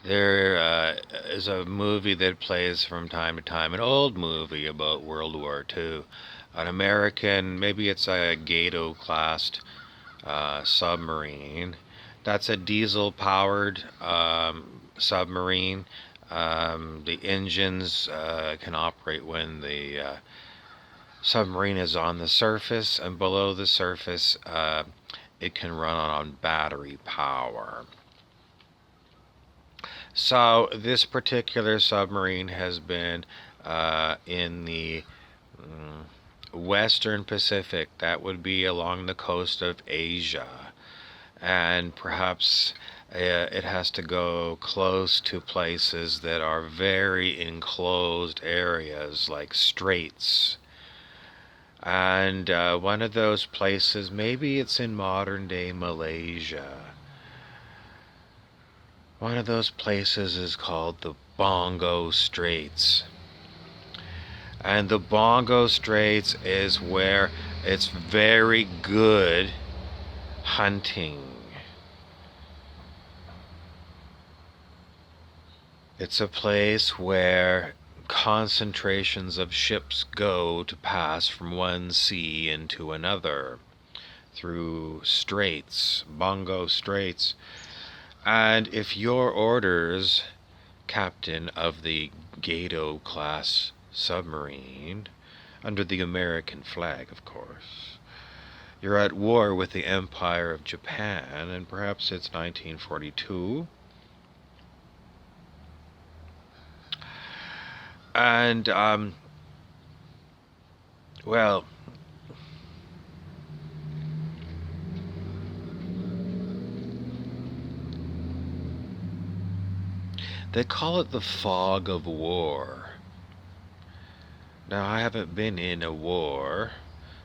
There is a movie that plays from time to time, an old movie about World War II. An American, maybe it's a Gato classed submarine. That's a diesel powered submarine. The engines can operate when the submarine is on the surface, and below the surface, it can run on battery power. So this particular submarine has been in the Western Pacific. That would be along the coast of Asia. And perhaps it has to go close to places that are very enclosed areas like straits. And one of those places, maybe it's in modern day Malaysia. One of those places is called the Bongo Straits. And the Bongo Straits is where it's very good hunting. It's a place where concentrations of ships go to pass from one sea into another through straits, Bongo Straits. And if your orders, captain of the Gato class submarine, under the American flag, of course, you're at war with the Empire of Japan, and perhaps it's 1942. And, well, they call it the fog of war. Now, I haven't been in a war,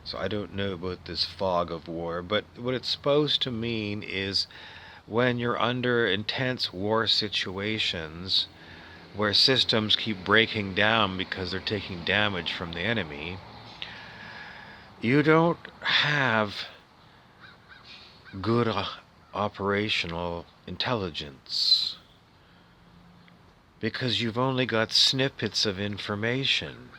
so I don't know about this fog of war, but what it's supposed to mean is when you're under intense war situations where systems keep breaking down because they're taking damage from the enemy, you don't have good operational intelligence because you've only got snippets of information.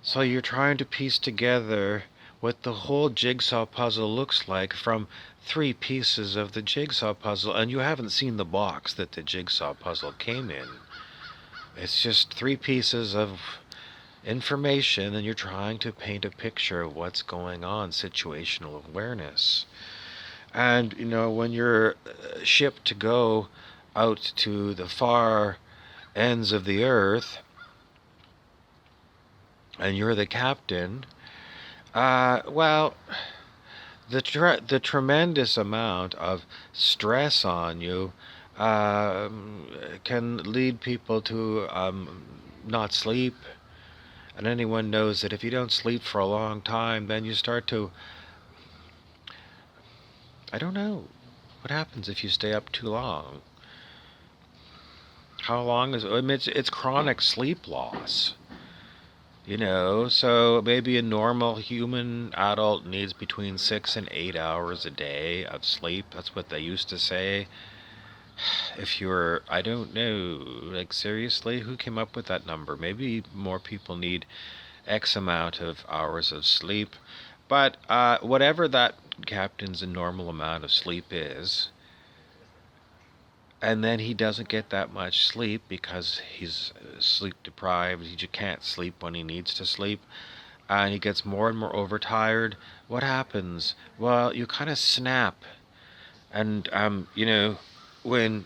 So you're trying to piece together what the whole jigsaw puzzle looks like from three pieces of the jigsaw puzzle, and you haven't seen the box that the jigsaw puzzle came in. It's just three pieces of information, and you're trying to paint a picture of what's going on, situational awareness. And, when you're shipped to go out to the far ends of the earth, and you're the captain, well, the tremendous amount of stress on you can lead people to not sleep. And anyone knows that if you don't sleep for a long time, then you start to, I don't know, what happens if you stay up too long? How long is it? I mean, it's chronic sleep loss. So maybe a normal human adult needs between 6 and 8 hours a day of sleep. That's what they used to say. If you're, I don't know, like seriously, who came up with that number? Maybe more people need X amount of hours of sleep. But whatever that captain's normal amount of sleep is, and then he doesn't get that much sleep because he's sleep deprived. He just can't sleep when he needs to sleep, and he gets more and more overtired. What happens? Well, you kind of snap, and when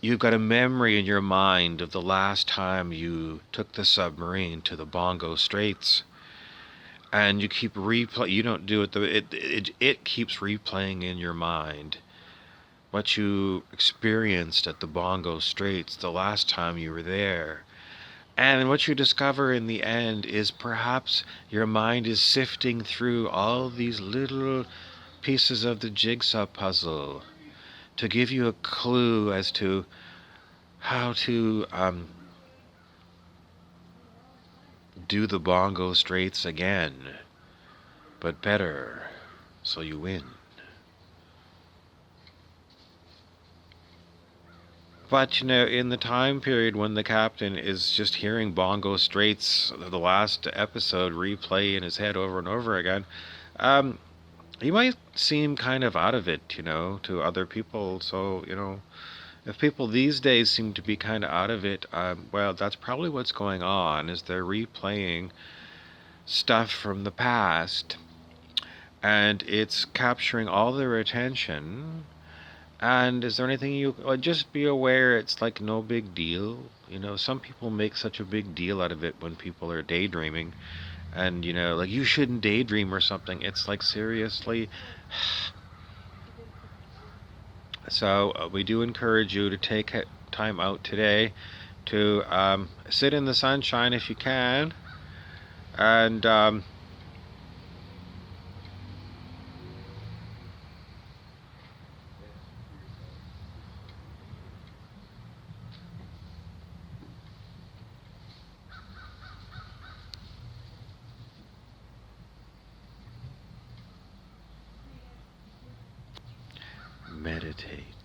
you've got a memory in your mind of the last time you took the submarine to the Bongo Straits, and you keep replay. You don't do it. It keeps replaying in your mind what you experienced at the Bongo Straits the last time you were there. And what you discover in the end is perhaps your mind is sifting through all these little pieces of the jigsaw puzzle to give you a clue as to how to do the Bongo Straits again, but better, so you win. But in the time period when the captain is just hearing Bongo Straits, the last episode, replay in his head over and over again, um, he might seem kind of out of it, to other people. So, if people these days seem to be kind of out of it, well, that's probably what's going on, is they're replaying stuff from the past, and it's capturing all their attention. And is there anything just be aware it's like no big deal. Some people make such a big deal out of it when people are daydreaming, and like you shouldn't daydream or something. It's like, seriously. So we do encourage you to take time out today to sit in the sunshine if you can, and meditate.